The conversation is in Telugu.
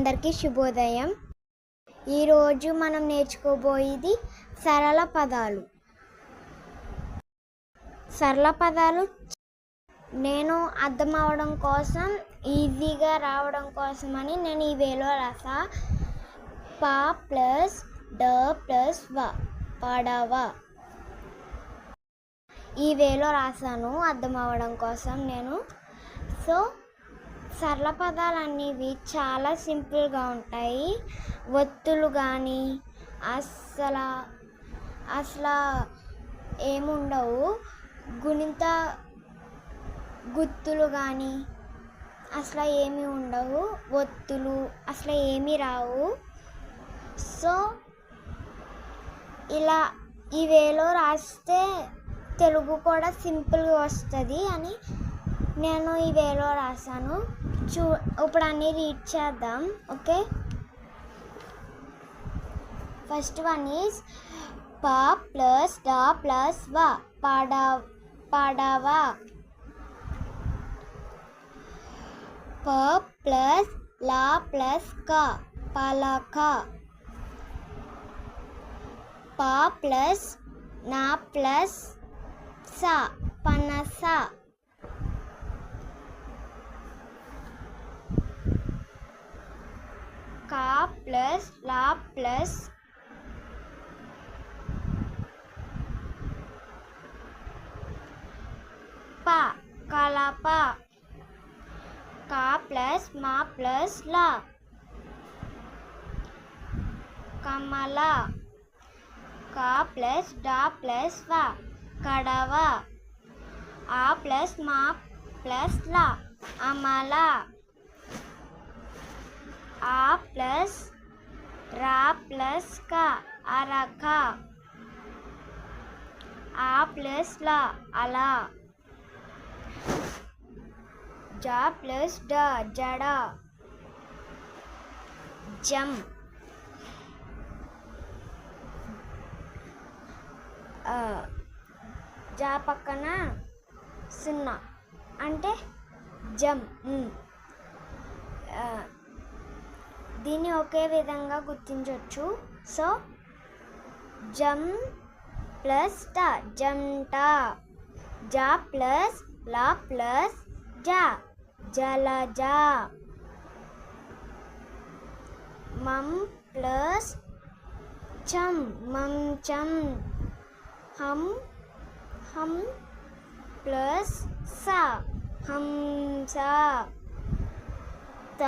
అందరికీ శుభోదయం. ఈరోజు మనం నేర్చుకోబోయేది సరళ పదాలు. సరళ పదాలు నేను అర్థం అవడం కోసం, ఈజీగా రావడం కోసమని నేను ఈ వేలో రాసా. ప ప్లస్ డ ప్లస్ వ, పడవ. ఈ వేలో రాసాను అర్థం అవడం కోసం నేను. సో సరళ పదాలు అనేవి చాలా సింపుల్గా ఉంటాయి. ఒత్తులు కానీ అసలు ఏముండవు. గుణిత గుర్తులు కానీ అసలు ఏమీ ఉండవు. ఒత్తులు అసలు ఏమీ రావు. సో ఇలా ఈ వేలో రాస్తే తెలుగు కూడా సింపుల్గా వస్తుంది అని నేను ఈ వేలో రాసాను. ఇప్పుడు అన్నీ రీడ్ చేద్దాం. ఓకే, ఫస్ట్ వన్ ఈజ్ ప ప్లస్ డ ప్లస్ వ, పడవ. ప ప్లస్ ల ప్లస్ క, పలక. ప ప్లస్ న ప్లస్ స, పనస. క ప్లస్ ల ప్లస్ ప, కలప. క ప్లస్ మ ప్లస్ ల, కమల. క ప్లస్ డ ప్లస్ వ, కడవ. ఆ ప్లస్ మ ప్లస్ ల, అమల. ఆ ప్లస్ ర ప్లస్ క, అరక. ఆ ప్లస్ ల, అల. జ ప్లస్ డ, జడ. జం. జ పక్కన సున్నా అంటే జం. దీన్ని ఒకే విధంగా గుర్తించవచ్చు. సో జం ప్లస్ ట, జంట. జ ప్లస్ ల ప్లస్ జ, జలజ. మం ప్లస్ చం, మంచం. హం ప్లస్ స, హంస. త